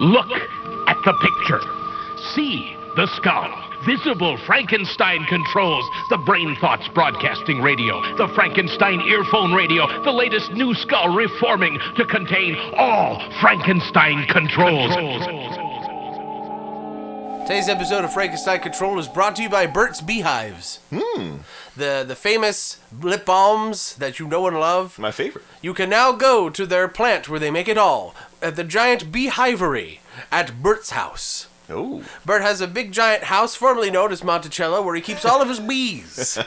Look at the picture. See the skull. Visible Frankenstein controls. The Brain Thoughts broadcasting radio. The Frankenstein earphone radio. The latest new skull reforming to contain all Frankenstein controls. Today's episode of Frankenstein Control is brought to you by Burt's Beehives. The famous lip balms that you know and love. My favorite. You can now go to their plant where they make it all, at the giant beehivery at Burt's house. Oh. Bert has a big giant house formerly known as Monticello where he keeps all of his bees.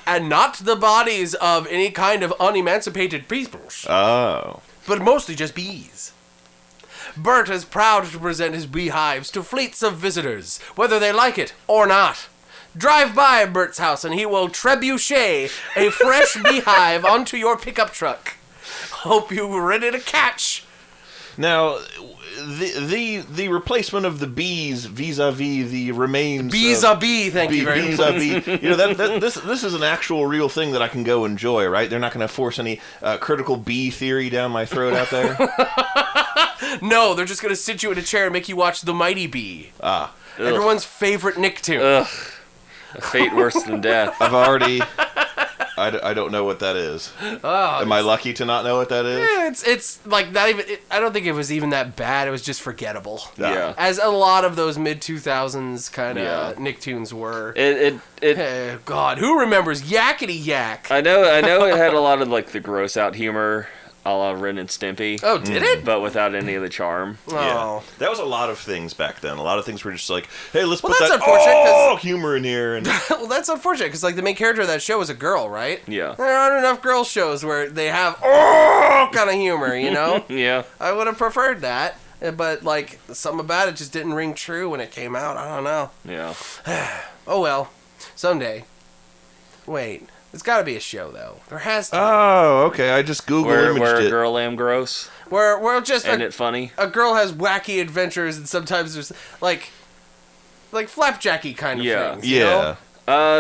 And not the bodies of any kind of unemancipated peoples. Oh. But mostly just bees. Bert is proud to present his beehives to fleets of visitors, whether they like it or not. Drive by Bert's house and he will trebuchet a fresh beehive onto your pickup truck. Hope you're ready to catch. Now, the replacement of the bees vis-a-vis the remains. Vis-a-vis, thank you very much. Vis-a-vis. You know, this is an actual real thing that I can go enjoy, right? They're not going to force any critical bee theory down my throat out there. No, they're just going to sit you in a chair and make you watch The Mighty Bee. Ah. Everyone's favorite Nicktoon. Ugh. A fate worse than death. I've already... I don't know what that is. Oh, Am I lucky to not know what that is? Yeah, it's like not even. I don't think it was even that bad. It was just forgettable. Yeah. As a lot of those mid-2000s kind of Nicktoons were. It God, who remembers Yakety Yak? I know it had a lot of like the gross out humor a la Ren and Stimpy. Oh, did it? But without any of the charm. Oh. Yeah. That was a lot of things back then. A lot of things were just like, hey, let's put that's that unfortunate, humor in here. And Well, that's unfortunate because like the main character of that show was a girl, right? Yeah. There aren't enough girl shows where they have kind of humor, you know? Yeah. I would have preferred that, but like something about it just didn't ring true when it came out. I don't know. Yeah. Oh well, someday. Wait, there's got to be a show though. There has to. oh, okay. I just Google Where imaged a it. girl am gross. Where just Isn't it funny? a girl has wacky adventures and sometimes there's like flapjacky kind of things. You know?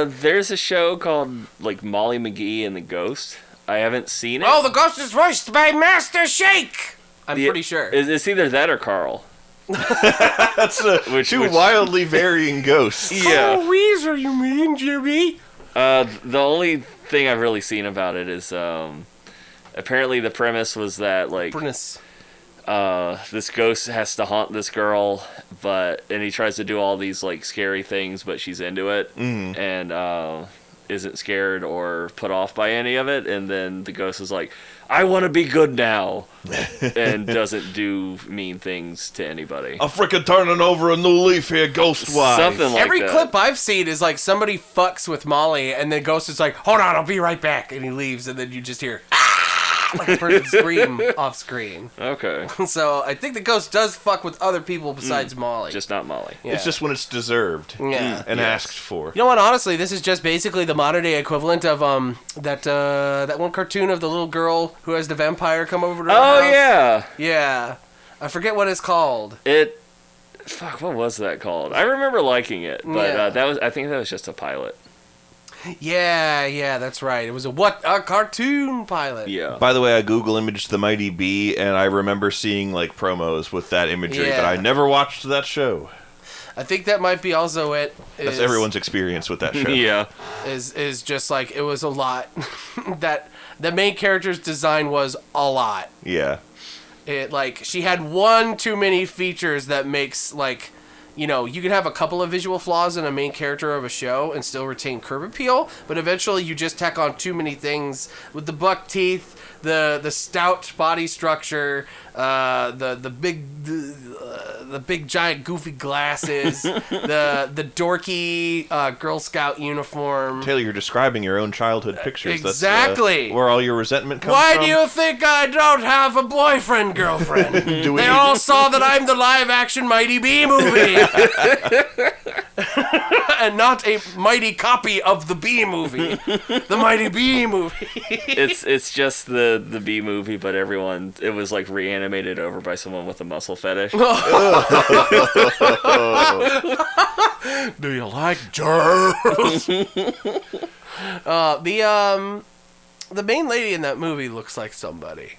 There's a show called like Molly McGee and the Ghost. I haven't seen it. Oh, the ghost is voiced by Master Shake. I'm pretty sure. It's either that or Carl. That's two wildly varying ghosts. Yeah. Oh, Weezer, you mean, Jimmy? The only thing I've really seen about it is apparently the premise was that like this ghost has to haunt this girl, and he tries to do all these like scary things, but she's into it and isn't scared or put off by any of it, and then the ghost is like, I want to be good now, and doesn't do mean things to anybody. I'm freaking turning over a new leaf here, ghost-wise. Something like Every that. clip I've seen is like somebody fucks with Molly, and then Ghost is like, hold on, I'll be right back, and he leaves, and then you just hear, like a person scream off screen. Okay. So I think the Ghost does fuck with other people besides Molly. Just not Molly. Yeah. It's just when it's deserved and asked for. You know what? Honestly, this is just basically the modern day equivalent of that one cartoon of the little girl who has the vampire come over to her Oh house. yeah. Yeah. I forget what it's called. Fuck, what was that called? I remember liking it, but I think that was just a pilot. Yeah, that's right. It was a cartoon pilot. Yeah. By the way, I Google imaged The Mighty Bee, and I remember seeing like promos with that imagery, but I never watched that show. I think that might be also it. That's everyone's experience with that show. Yeah. Is just like it was a lot. That the main character's design was a lot. Yeah. It like she had one too many features that makes like, you know, you can have a couple of visual flaws in a main character of a show and still retain curb appeal, but eventually you just tack on too many things with the buck teeth, the stout body structure, the big giant goofy glasses, the dorky Girl Scout uniform. Taylor, you're describing your own childhood pictures. Exactly. That's where all your resentment comes Why from. do you think I don't have a boyfriend, girlfriend? They all saw that I'm the live-action Mighty Bee movie. And not a mighty copy of the Bee movie. The Mighty Bee movie. It's just the B movie, but it was like reanimated over by someone with a muscle fetish. Do you like germs? The main lady in that movie looks like somebody.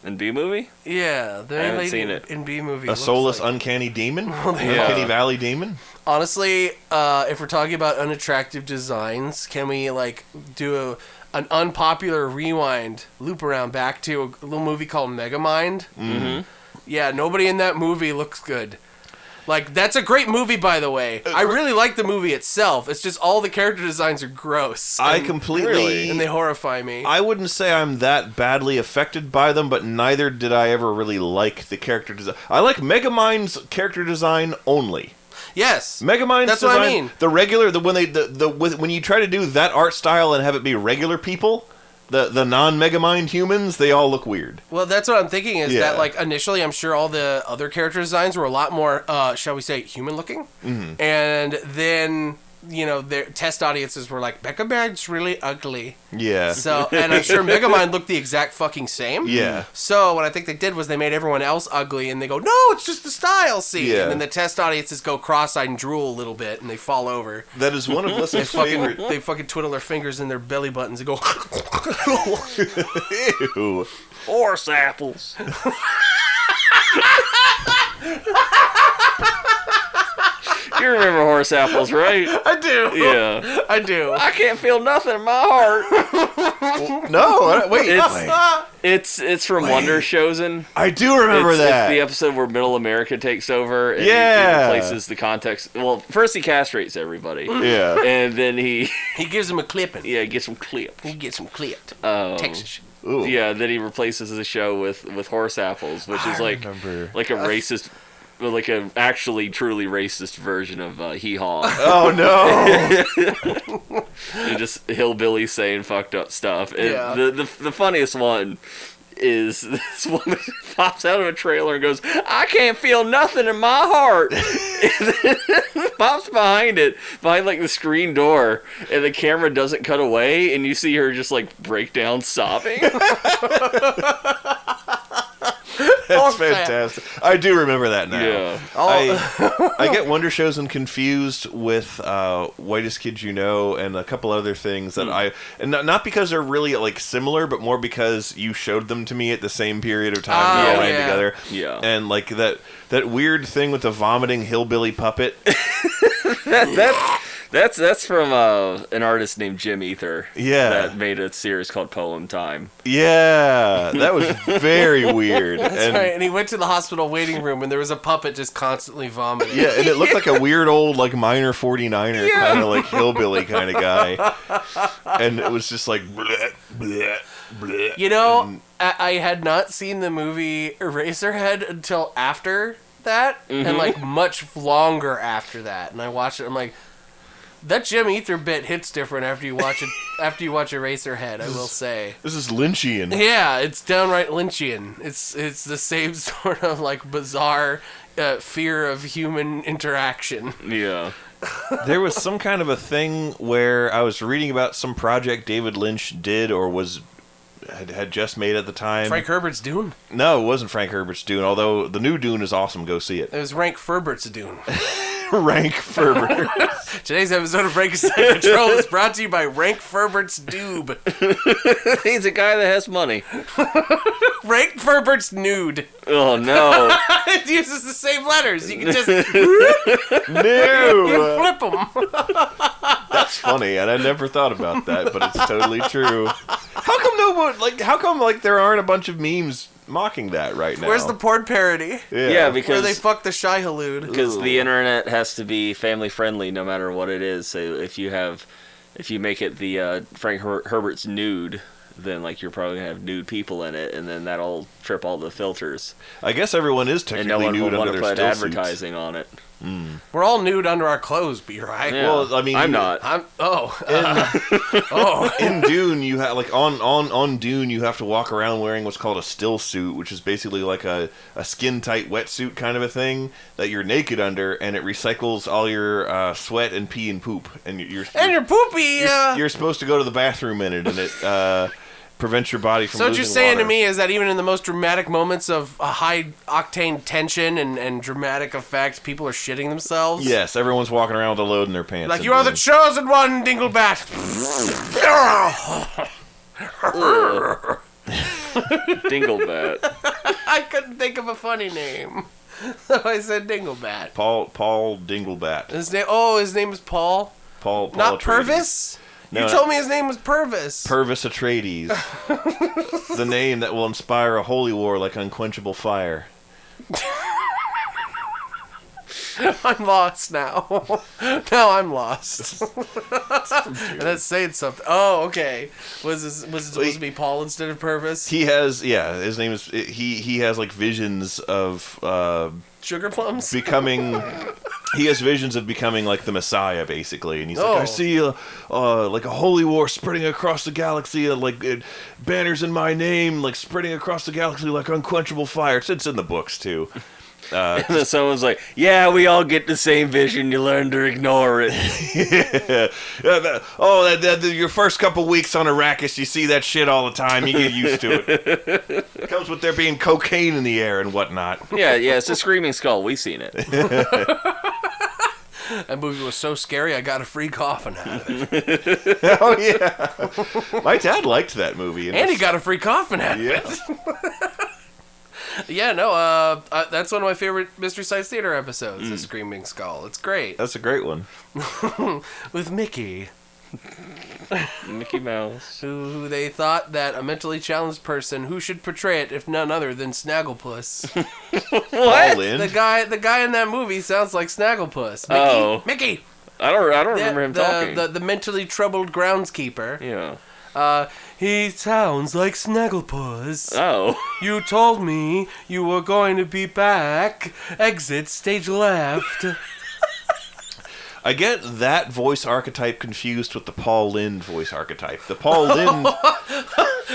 In B-movie? Yeah, the I haven't lady seen it. in B-movie. A soulless, uncanny demon? Uncanny Valley demon? Honestly, if we're talking about unattractive designs, can we do an unpopular rewind, loop around back to a little movie called Megamind? Mm-hmm. Yeah, nobody in that movie looks good. That's a great movie, by the way. I really like the movie itself. It's just all the character designs are gross. I completely... And they horrify me. I wouldn't say I'm that badly affected by them, but neither did I ever really like the character design. I like Megamind's character design only. Yes. Megamind's That's design, what I mean. the regular, when you try to do that art style and have it be regular people... The non-Megamind humans, they all look weird. Well, that's what I'm thinking is that, initially, I'm sure all the other character designs were a lot more, shall we say, human-looking. Mm-hmm. And then, their test audiences were like, Megamind's really ugly. Yeah. So, and I'm sure Megamind looked the exact fucking same. Yeah. So, what I think they did was they made everyone else ugly, and they go, no, it's just the style, see? Yeah. And then the test audiences go cross-eyed and drool a little bit, and they fall over. That is one of Lissa's favorite... They fucking twiddle their fingers in their belly buttons and go... Ew. Horse apples. You remember horse apples, right? I do. Yeah. I do. I can't feel nothing in my heart. No, wait. It's from Wonder Chosen. I do remember that. It's the episode where Middle America takes over and he replaces the context. Well, first he castrates everybody. Yeah. And then he gives them a clipping. Yeah, he gets them clipped. He gets them clipped. Texas. Ooh. Yeah, then he replaces the show with horse apples, which is like a racist, like a actually truly racist version of Hee Haw. Oh no! And just hillbilly saying fucked up stuff. And Yeah. the funniest one is this woman pops out of a trailer and goes, I can't feel nothing in my heart. And then pops behind like the screen door, and the camera doesn't cut away, and you see her just like break down sobbing. That's fantastic. I do remember that now. Yeah. I get Wonder Chosen confused with Whitest Kids You Know and a couple other things that and not because they're really similar, but more because you showed them to me at the same period of time. We all ran together. Yeah. And that weird thing with the vomiting hillbilly puppet. That's from an artist named Jim Ether. Yeah. That made a series called Poem Time. Yeah, that was very weird. That's right. And he went to the hospital waiting room, and there was a puppet just constantly vomiting. Yeah, and it looked like a weird old minor 49er kind of hillbilly kind of guy, and it was just like bleh, bleh, bleh. I had not seen the movie Eraserhead until after that, and much longer after that. And I watched it. I'm like, that Jim Ether bit hits different after you watch it. After you watch Eraserhead, I will say. This is Lynchian. Yeah, it's downright Lynchian. It's the same sort of bizarre fear of human interaction. Yeah. There was some kind of a thing where I was reading about some project David Lynch did or had just made at the time. Frank Herbert's Dune? No, it wasn't Frank Herbert's Dune, although the new Dune is awesome. Go see it. It was Rank Ferbert's Dune. Rank Ferbert. Today's episode of Frankenstein Control is brought to you by Rank Ferbert's Doob. He's a guy that has money. Rank Ferbert's Nude. Oh, no. It uses the same letters. You can just No. flip them. That's funny, and I never thought about that, but it's totally true. How come there aren't a bunch of memes mocking that right now? Where's the porn parody? Yeah, because where they fuck the shy halud. Because the internet has to be family friendly no matter what it is. So if you make it the Frank Herbert's Nude, then you're probably gonna have nude people in it, and then that'll trip all the filters. I guess everyone is technically nude under under their put still advertising suits. on it. We're all nude under our clothes, B-right? Yeah. Well, I mean, I'm not. In Dune, you have on Dune, you have to walk around wearing what's called a still suit, which is basically a skin tight wetsuit kind of a thing that you're naked under, and it recycles all your sweat and pee and poop, and you're poopy. You're supposed to go to the bathroom in it, and it prevents your body from. So what you're saying water. to me is that even in the most dramatic moments of a high octane tension and dramatic effect, people are shitting themselves? Yes, everyone's walking around with a load in their pants. Like, you are the chosen one, Dinglebat. Dinglebat. I couldn't think of a funny name. So I said Dinglebat. Paul Dinglebat. His name is Paul? Paul Not Atreides. Purvis? No, you told me his name was Purvis. Purvis Atreides. The name that will inspire a holy war like unquenchable fire. I'm lost now. Now I'm lost. And that's saying something. Oh, okay. Was it supposed to be Paul instead of Purvis? He has, his name is, he has like visions of, Sugar plums? becoming, he has visions of becoming like the Messiah, basically. And he's like, I see like a holy war spreading across the galaxy, banners in my name, like spreading across the galaxy like unquenchable fire. It's in the books, too. And then someone's like, yeah, we all get the same vision. You learn to ignore it. Your first couple weeks on Arrakis, you see that shit all the time. You get used to it. It comes with there being cocaine in the air and whatnot. Yeah, it's a Screaming Skull. We've seen it. That movie was so scary, I got a free coffin out of it. Oh, yeah. My dad liked that movie. And he got a free coffin out of it. Yeah, no, that's one of my favorite Mystery Science Theater episodes, The Screaming Skull. It's great. That's a great one. With Mickey. Mickey Mouse. Who they thought that a mentally challenged person who should portray it if none other than Snagglepuss. What? The guy in that movie sounds like Snagglepuss. Mickey. Oh. Mickey! I don't remember him talking. The mentally troubled groundskeeper. Yeah. He sounds like Snagglepuss. Oh. You told me you were going to be back. Exit stage left. I get that voice archetype confused with the Paul Lynde voice archetype. The Paul Lynde...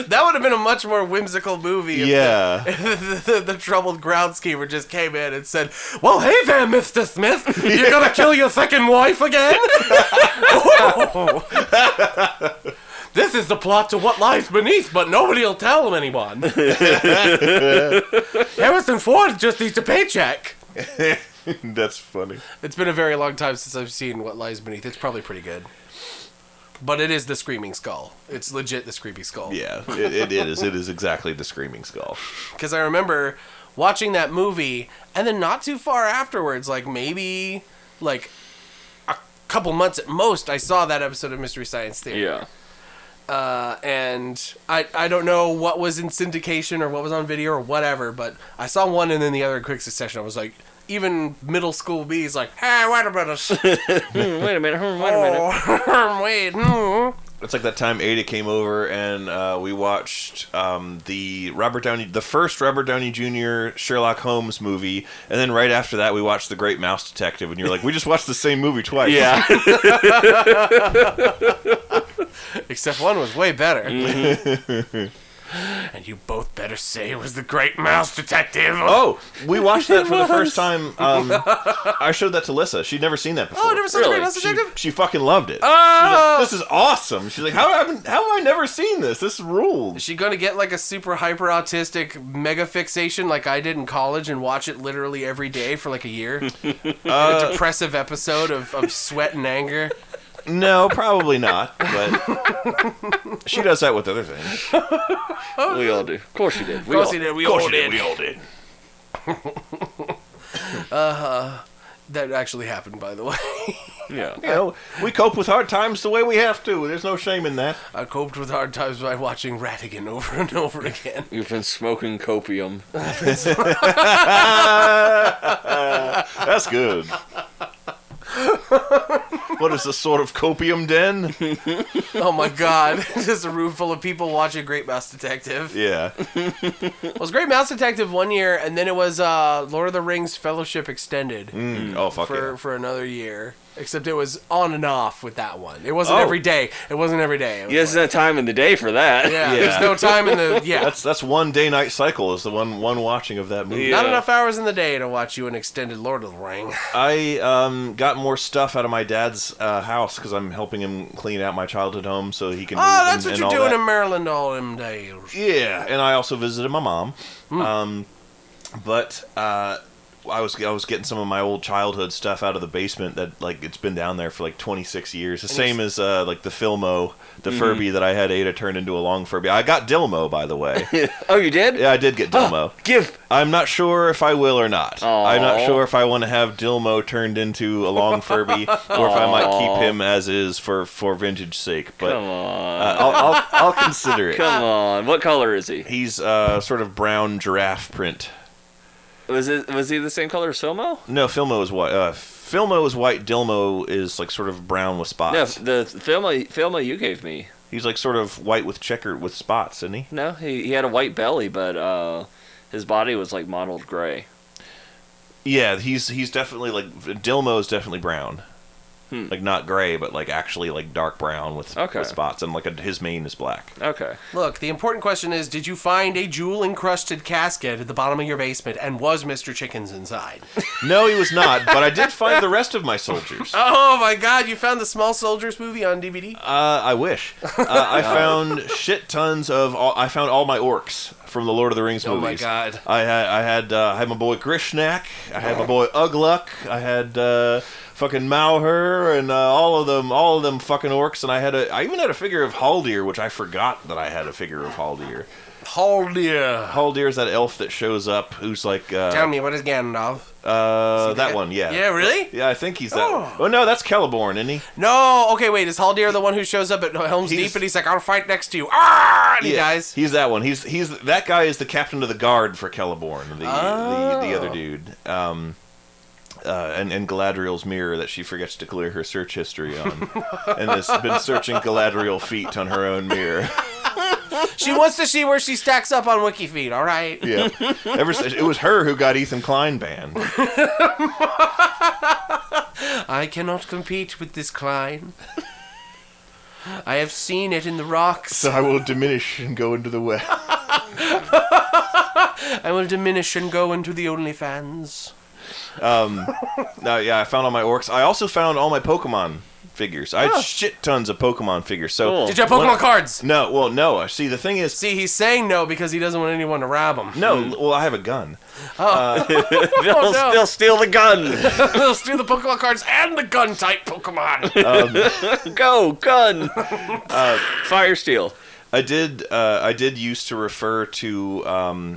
That would have been a much more whimsical movie if the troubled groundskeeper just came in and said, well, hey there, Mr. Smith. You're going to kill your second wife again? This is the plot to What Lies Beneath, but nobody'll tell anyone. Harrison Ford just needs a paycheck. That's funny. It's been a very long time since I've seen What Lies Beneath. It's probably pretty good. But it is the Screaming Skull. It's legit the Screaming Skull. Yeah, it is. It is exactly the Screaming Skull. Because I remember watching that movie, and then not too far afterwards, like maybe like a couple months at most, I saw that episode of Mystery Science Theater. Yeah. And I don't know what was in syndication or what was on video or whatever, but I saw one and then the other in quick succession. I was like, even middle school me is like, hey, wait a minute. Wait a minute. Wait. It's like that time Ada came over and we watched the first Robert Downey Jr. Sherlock Holmes movie, and then right after that we watched The Great Mouse Detective, and you're like, we just watched the same movie twice. Yeah. Except one was way better. Mm-hmm. And you both better say it was The Great Mouse Detective. Oh, we watched that for the first time. I showed that to Lissa. She'd never seen that before. Oh, never seen The Great Mouse Detective? She fucking loved it. Oh! Like, this is awesome. She's like, how have I never seen this? This ruled. Is she gonna get like a super hyper autistic mega fixation like I did in college and watch it literally every day for like a year? A depressive episode of sweat and anger? No, probably not. But she does that with other things. We all do. Of course she did. We all did. We all did. That actually happened, by the way. Yeah. You know, we cope with hard times the way we have to. There's no shame in that. I coped with hard times by watching Rattigan over and over again. You've been smoking copium. That's good. What is this sort of copium den? Oh my god. Just a room full of people watching Great Mouse Detective. Yeah. It was Great Mouse Detective one year, and then it was Lord of the Rings Fellowship Extended. Oh, fuck for another year. Except it was on and off with that one. It wasn't every day. It wasn't every day. Yeah, there's no time in the day for that. Yeah, there's no time in the... Yeah. That's one day-night cycle is the one watching of that movie. Yeah. Not enough hours in the day to watch you an extended Lord of the Ring. I got more stuff out of my dad's house because I'm helping him clean out my childhood home so he can... Oh, that's what you're doing in Maryland all them days. Yeah, and I also visited my mom. But I was getting some of my old childhood stuff out of the basement that like it's been down there for like 26 years. The same as like the Filmo, the Furby that I had Ada turn into a long Furby. I got Dilmo, by the way. Oh, you did? Yeah, I did get Dilmo. I'm not sure if I will or not. Aww. I'm not sure if I want to have Dilmo turned into a long Furby or if I might keep him as is for vintage sake. But come on. I'll consider it. Come on. What color is he? He's sort of brown giraffe print. Was he the same color as Filmo? No, Filmo is white. Filmo is white. Dilmo is like sort of brown with spots. No, the Filmo you gave me. He's like sort of white with checkered with spots, isn't he? No, he had a white belly, but his body was like mottled gray. Yeah, he's definitely like Dilmo is definitely brown. Like not gray, but like actually like dark brown with spots, and like his mane is black. Okay. Look, the important question is, did you find a jewel-encrusted casket at the bottom of your basement, and was Mr. Chickens inside? No, he was not, but I did find the rest of my soldiers. Oh my God, you found the Small Soldiers movie on DVD? I wish. I found shit tons of. I found all my orcs from the Lord of the Rings movies. Oh my God. I had my boy Grishnak. I had my boy Ugluk. I had fucking Mauher and all of them fucking orcs. And I even had a figure of Haldir, which I forgot that I had a figure of Haldir. Haldir is that elf that shows up who's like... Tell me, what is Gandalf? That one, yeah. Yeah, really? Yeah, I think he's that one. Oh, no, that's Celeborn, isn't he? No, okay, wait, is Haldir the one who shows up at Helm's Deep and he's like, I'll fight next to you. Ah! And he dies? He's that one. He's that guy is the captain of the guard for Celeborn, the other dude. And Galadriel's mirror that she forgets to clear her search history on. And has been searching Galadriel feet on her own mirror. She wants to see where she stacks up on WikiFeed, all right? Yeah. It was her who got Ethan Klein banned. I cannot compete with this Klein. I have seen it in the rocks. So I will diminish and go into the web. I will diminish and go into the OnlyFans. I found all my orcs. I also found all my Pokemon figures. I had shit tons of Pokemon figures. So cool. Did you have Pokemon cards? No, well, no. See, the thing is... See, he's saying no because he doesn't want anyone to rob him. No, well, I have a gun. They'll steal the gun. They'll steal the Pokemon cards and the gun-type Pokemon. Go, gun. Fire steel. I did used to refer to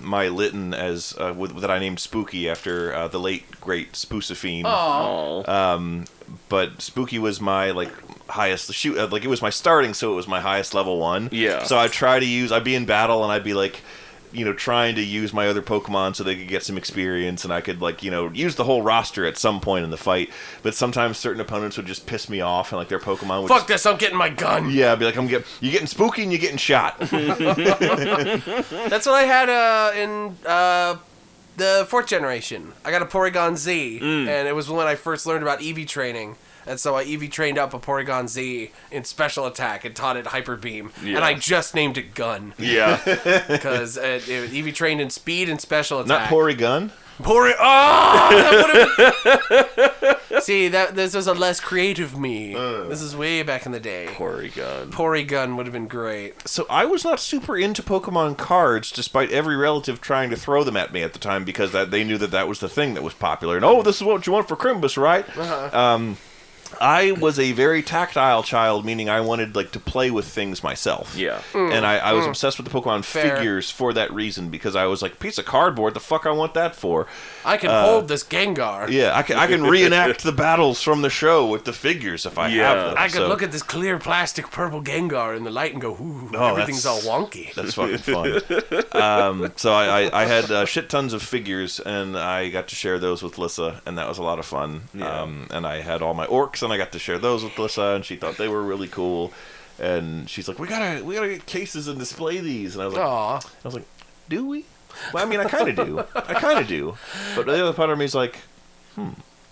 my Litten as that I named Spooky after the late great Spoosifine. Oh. But Spooky was my highest it was my starting, so it was my highest level 1. Yeah. So I'd be in battle and I'd be like, trying to use my other Pokemon so they could get some experience, and I could use the whole roster at some point in the fight. But sometimes certain opponents would just piss me off, and their Pokemon would Fuck this! I'm getting my gun. Yeah, I'd be like, you're getting spooky and you're getting shot. That's what I had in the 4th generation. I got a Porygon Z, and it was when I first learned about EV training. And so I EV trained up a Porygon Z in special attack and taught it Hyper Beam. Yeah. And I just named it Gun. Yeah. Because it EV trained in speed and special attack. Not Porygon? See, this was a less creative me. This is way back in the day. Porygon would have been great. So I was not super into Pokemon cards, despite every relative trying to throw them at me at the time, because they knew that was the thing that was popular. And, this is what you want for Crimbus, right? Uh-huh. I was a very tactile child, meaning I wanted to play with things myself. Yeah. And I was obsessed with the Pokemon figures for that reason, because I was like, piece of cardboard, the fuck I want that for? I can hold this Gengar. Yeah, I can reenact the battles from the show with the figures if I have them. I could look at this clear plastic purple Gengar in the light and go, ooh, everything's all wonky. That's fucking fun. So I had shit tons of figures, and I got to share those with Lissa, and that was a lot of fun. Yeah. And I had all my orcs, and I got to share those with Lissa, and she thought they were really cool. And she's like, we gotta get cases and display these. And I was like, do we? Well, I mean, I kind of do. But the other part of me is like,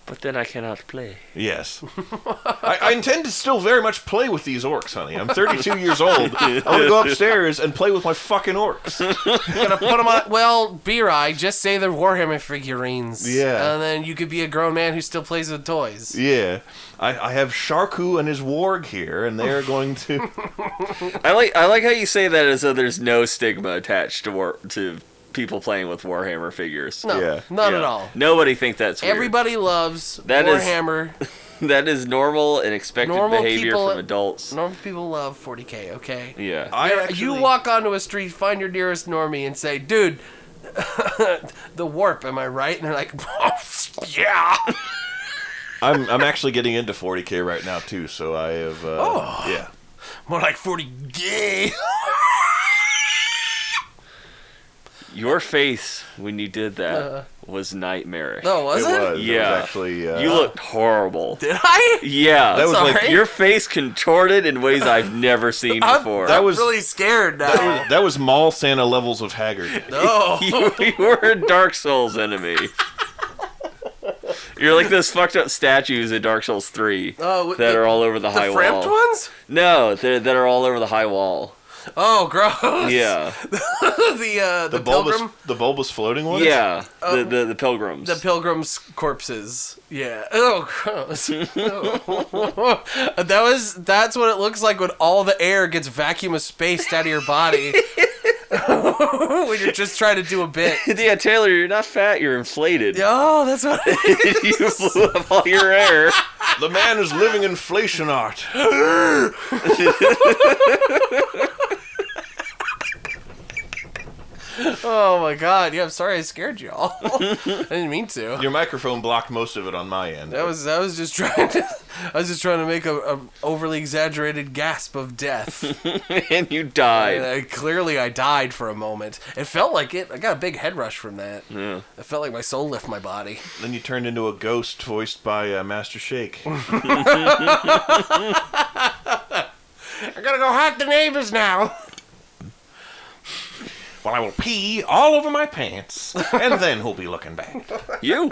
But then I cannot play. Yes. I intend to still very much play with these orcs, honey. I'm 32 years old. I'm going to go upstairs and play with my fucking orcs. You're going to put them on... Well, B-Rye, just say they're Warhammer figurines. Yeah. And then you could be a grown man who still plays with toys. Yeah. I have Sharku and his warg here, and they're going to... I like how you say that as though there's no stigma attached to people playing with Warhammer figures. No, not at all. Nobody thinks that's weird. Everybody loves Warhammer. That is normal and expected behavior from adults. Normal people love 40K, okay? Yeah. You walk onto a street, find your nearest normie, and say, dude, the warp, am I right? And they're like, oh, yeah. I'm actually getting into 40K right now, too, so I have, yeah. More like 40K. Your face when you did that was nightmarish. No, was it? It was. Yeah. It was actually, you looked horrible. Did I? Yeah. That was Sorry. Your face contorted in ways I've never seen before. I'm really scared now. that was Mall Santa levels of haggard. No. You were a Dark Souls enemy. You're like those fucked up statues in Dark Souls 3 that are all over the high wall. The framped ones? No, that are all over the high wall. Oh, gross. Yeah. the pilgrim? The bulbous floating ones? Yeah. The pilgrims. The pilgrims' corpses. Yeah. Oh, gross. That's what it looks like when all the air gets vacuum spaced out of your body. When you're just trying to do a bit. Yeah, Taylor, you're not fat, you're inflated. Oh, that's what it is. You blew up all your air. The man is living inflation art. Oh my god. Yeah, I'm sorry I scared you all. I didn't mean to. Your microphone blocked most of it on my end. I was just trying to make a overly exaggerated gasp of death. And you died. And clearly I died for a moment. It felt like it. I got a big head rush from that. Yeah. It felt like my soul left my body. Then you turned into a ghost voiced by Master Shake. I gotta go hack the neighbors now. Well, I will pee all over my pants, and then he'll be looking back. You?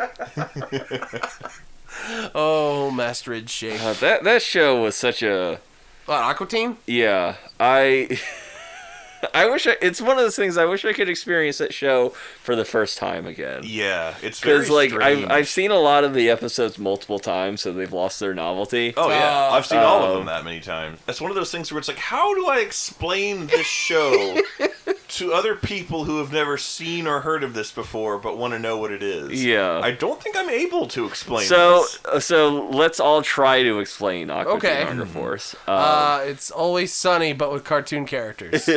Oh, Master Ed Shake. That show was such a... What, Aqua Teen? Yeah. It's one of those things I wish I could experience that show for the first time again. Yeah, it's very Because, strange. I've seen a lot of the episodes multiple times, so they've lost their novelty. Oh, yeah. I've seen all of them that many times. That's one of those things where it's like, how do I explain this show to other people who have never seen or heard of this before but want to know what it is? Yeah. I don't think I'm able to explain So this. let's all try to explain Aqua Teen Hunger Mm-hmm. Force. It's Always Sunny, but with cartoon characters.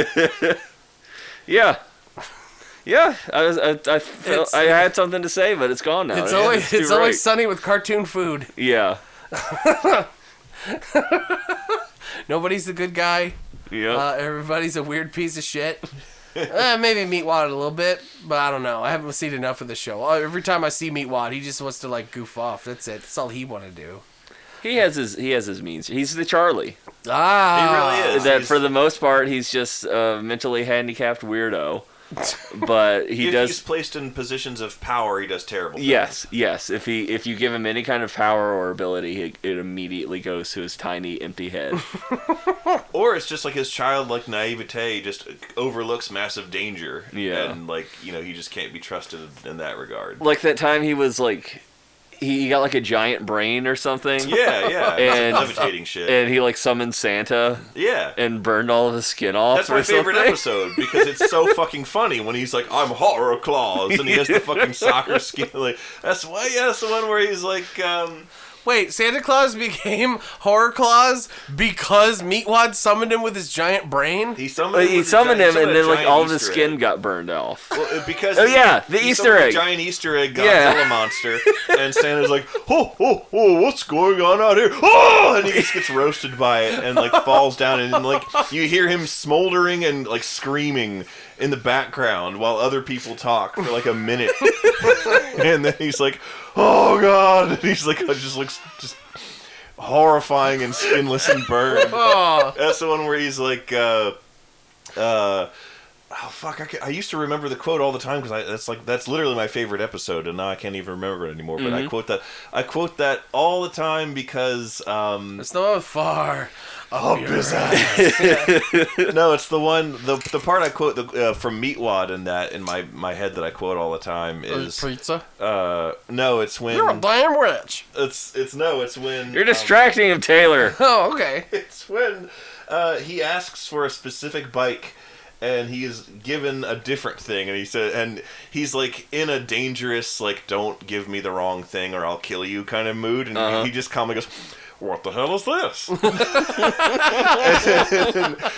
Yeah. Yeah, I had something to say, but it's gone now. It's always sunny with cartoon food. Yeah. Nobody's the good guy. Yeah. Everybody's a weird piece of shit. Maybe Meatwad a little bit, but I don't know. I haven't seen enough of the show. Every time I see Meatwad, he just wants to like goof off. That's it. That's all he want to do. He has his means. He's the Charlie. He really is. For the most part, he's just a mentally handicapped weirdo. But if he's placed in positions of power, he does terrible things. Yes. If you give him any kind of power or ability, it immediately goes to his tiny, empty head. Or it's just like his childlike naivete just overlooks massive danger. Yeah. And he just can't be trusted in that regard. Like that time he was like... He got like a giant brain or something. Yeah. And levitating shit. And he like summoned Santa. Yeah. And burned all of his skin off. That's my favorite episode because it's so fucking funny when he's like, "I'm Horror Claus," and he has the fucking soccer skin. Like that's the one where he's like, Wait, Santa Claus became Horror Claus because Meatwad summoned him with his giant brain? He summoned him, and then like all of his skin got burned off. Well, because the Easter egg, a giant Easter egg Godzilla monster, and Santa's like, oh, what's going on out here? Oh, and he just gets roasted by it and like falls down, and like you hear him smoldering and like screaming in the background while other people talk for like a minute, and then he's like, oh god, and he's like, it just looks just horrifying and skinless and burned. Oh. That's the one where he's like, oh fuck, I used to remember the quote all the time because that's literally my favorite episode, and now I can't even remember it anymore. But I quote that all the time because it's not far. Oh, bizarre. No, it's the one. The part I quote from Meatwad in my head that I quote all the time is pizza. No, it's when you're a damn witch. It's when you're distracting him, Taylor. Oh, okay. It's when he asks for a specific bike, and he is given a different thing, and he said, and he's like in a dangerous, like, don't give me the wrong thing or I'll kill you kind of mood, and he just calmly goes, what the hell is this? And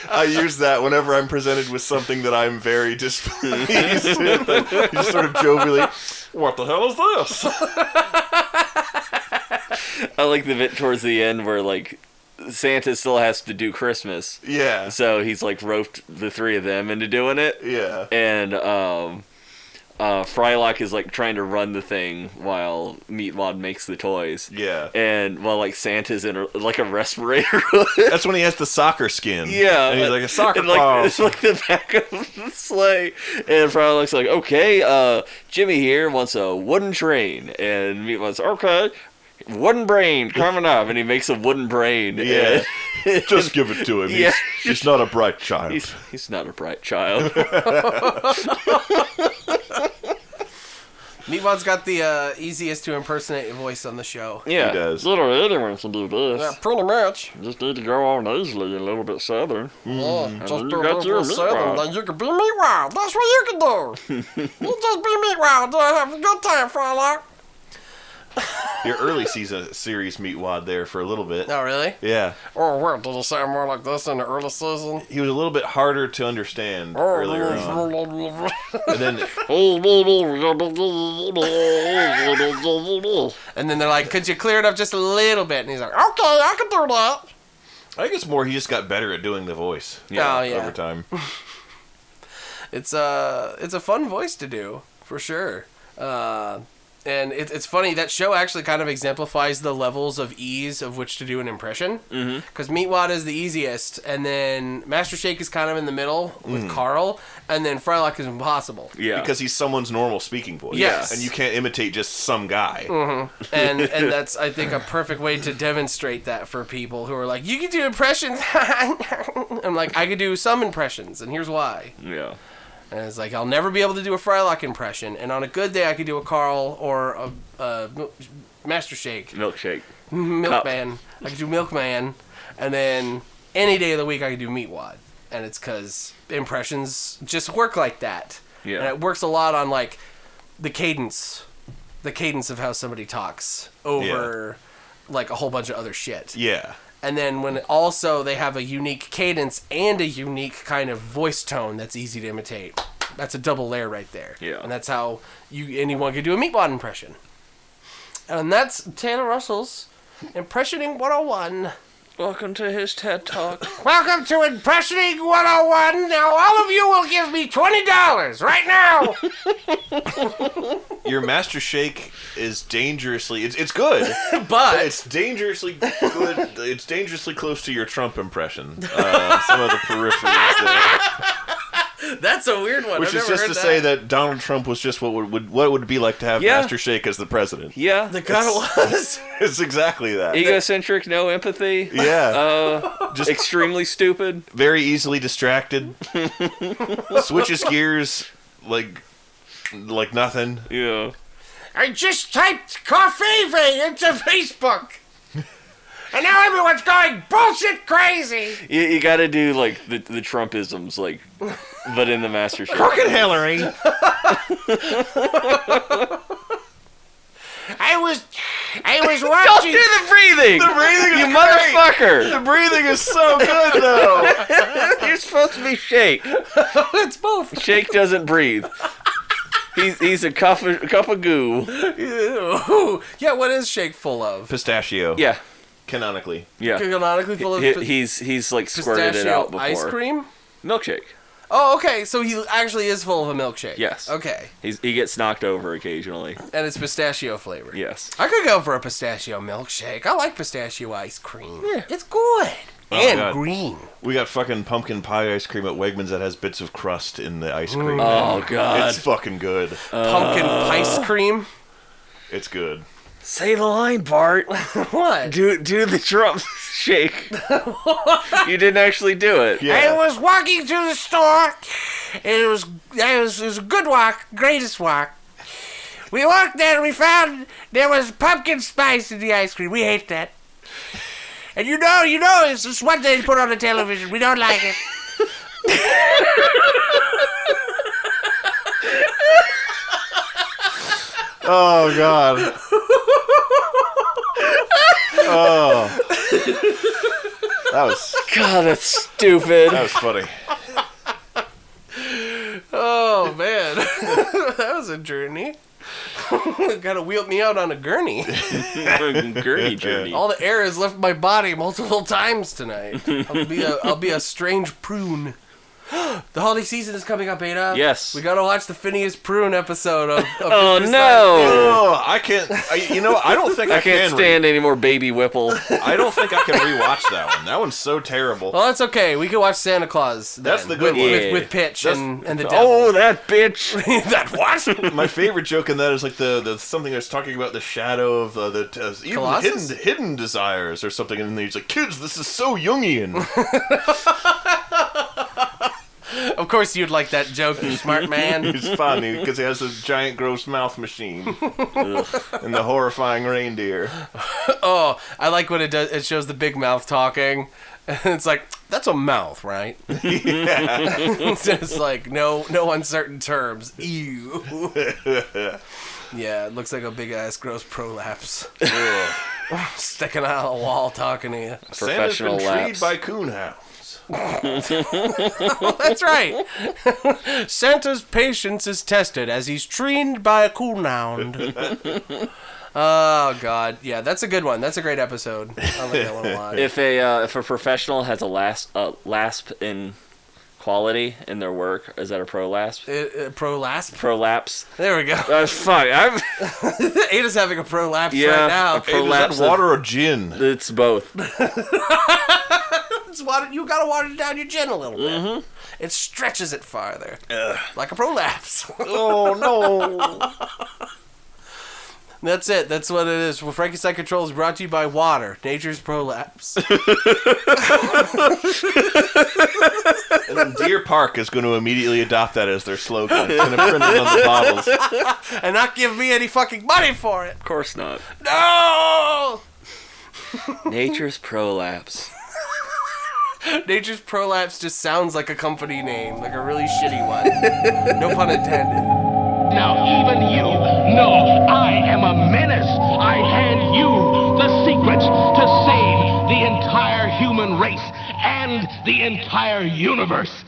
I use that whenever I'm presented with something that I'm very displeased with. Just sort of jovially, what the hell is this? I like the bit towards the end where, like, Santa still has to do Christmas. Yeah. So he's, like, roped the three of them into doing it. Yeah. And Frylock is, like, trying to run the thing while Meatwad makes the toys. Yeah. And while, like, Santa's in, like, a respirator. That's when he has the soccer skin. Yeah. And he's like, a soccer and, like, ball. it's like the back of the sleigh. And Frylock's like, okay, Jimmy here wants a wooden train. And Meatwad's, okay, wooden brain coming up. And he makes a wooden brain. Yeah. Just give it to him. Yeah. He's not a bright child. He's not a bright child. Meatwad's got the easiest to impersonate voice on the show. Yeah. He does. Literally anyone can do this. Yeah, pretty much. Just need to go on easily and a little bit southern. Yeah, just you do a got little your bit southern, Meatwad. then you can be Meatwad. That's what you can do. You just be Meatwad. Have a good time, Frylock. Your early series Meatwad there for a little bit. Oh, really? Yeah. Oh, where? Did he sound more like this in the early season? He was a little bit harder to understand earlier on. And then And then they're like, could you clear it up just a little bit? And he's like, okay, I can do that. I think it's more he just got better at doing the voice. Oh, yeah. Over time. It's a fun voice to do, for sure. And it's funny, that show actually kind of exemplifies the levels of ease of which to do an impression. Because Meatwad is the easiest, and then Master Shake is kind of in the middle with Carl, and then Frylock is impossible. Yeah. Because he's someone's normal speaking voice. Yes. And you can't imitate just some guy. And that's, I think, a perfect way to demonstrate that for people who are like, you can do impressions. I'm like, I could do some impressions, and here's why. Yeah. And it's like, I'll never be able to do a Frylock impression. And on a good day, I could do a Carl or a Master Shake. Milkshake. Milkman. I could do Milkman. And then any day of the week, I could do Meatwad. And it's because impressions just work like that. Yeah. And it works a lot on, like, the cadence. The cadence of how somebody talks over, like, a whole bunch of other shit. Yeah. And then when also they have a unique cadence and a unique kind of voice tone that's easy to imitate. That's a double layer right there. Yeah. And that's how anyone could do a Meatwad impression. And that's Taylor Russell's Impressioning 101. Welcome to his TED Talk. Welcome to Impressioning 101. Now all of you will give me $20 right now. Your Master Shake is dangerously... It's good. But it's dangerously good. It's dangerously close to your Trump impression. Some of the peripheries there. that's a weird one. Which I've is never just heard to that. say that Donald Trump was just what it would be like to have Yeah. Master Shake as the president. Yeah. The kind of was. It's exactly that. Egocentric, no empathy. Yeah. Just Extremely stupid. very easily distracted. Switches gears like nothing. Yeah. I just typed coffee into Facebook. And now everyone's going bullshit crazy. You gotta do, like, the Trumpisms, like, but in the Master Shake. Crooked Hillary. I was Don't watching. do the breathing! The breathing is You great. motherfucker! The breathing is so good though. You're supposed to be Shake. It's both. Shake doesn't breathe. He's a cup of goo. Ew. Yeah, what is Shake full of? Pistachio. Yeah. Canonically. Yeah. Canonically full of He's like squirted it out pistachio before. ice cream? Milkshake. Oh, okay. So he actually is full of a milkshake. Yes. Okay. He gets knocked over occasionally. And it's pistachio flavored. Yes. I could go for a pistachio milkshake. I like pistachio ice cream. Yeah. It's good. Oh, and God. green. We got fucking pumpkin pie ice cream at Wegmans that has bits of crust in the ice cream. Oh God. It's fucking good. Pumpkin ice cream. It's good. Say the line, Bart. What? Do the Trump shake. You didn't actually do it. Yeah. I was walking to the store, and it was a good walk, greatest walk. We walked there and we found there was pumpkin spice in the ice cream. We hate that. And you know, it's just one thing to put on the television. We don't like it. Oh, God. Oh. God, that's stupid. That was funny. Oh, man. That was a journey. Gotta wheel me out on a gurney. Gurney journey. All the air has left my body multiple times tonight. I'll be a strange prune. The holiday season is coming up, Ada. Yes. We gotta watch the Phineas Prune episode of Oh, Mr. no. Oh, I can't. I don't think I can't can stand any more Baby Whipple. I don't think I can rewatch that one. That one's so terrible. Well, that's okay. We can watch Santa Claus. That's then, the good one. with Pitch and the devil. Oh, that bitch. That what? My favorite joke in that is like the something that's talking about the shadow of even hidden desires or something, and he's like, "Kids, this is so Jungian." Of course you'd like that joke, you smart man. It's funny because he has a giant gross mouth machine and the horrifying reindeer. Oh, I like when it does. It shows the big mouth talking, and it's like, that's a mouth, right? Yeah. It's just like no uncertain terms. Ew. Yeah, it looks like a big ass gross prolapse sticking out of the wall talking to you. Santa's been treed by coonhounds. That's right. Santa's patience is tested as he's trained by a coonhound. Oh God, yeah, that's a good one. That's a great episode. I like that one a lot. If a professional has a lasp in quality in their work, is that a prolapse? Prolapse? Prolapse. There we go. Fuck. Ada's having a prolapse Yeah, right now. a prolapse. Is that water or gin? It's both. It's water. You gotta water down your gin a little bit. Mm-hmm. It stretches it farther, like a prolapse. Oh no! That's it. That's what it is. Well, Frankenstein Control is brought to you by water, nature's prolapse. And then Deer Park is going to immediately adopt that as their slogan. It's going to print it on the bottles. And not give me any fucking money for it. Of course not. No! Nature's prolapse. Nature's Prolapse just sounds like a company name, like a really shitty one. No pun intended. Now even you know I am a menace. I hand you the secrets to save the entire human race and the entire universe.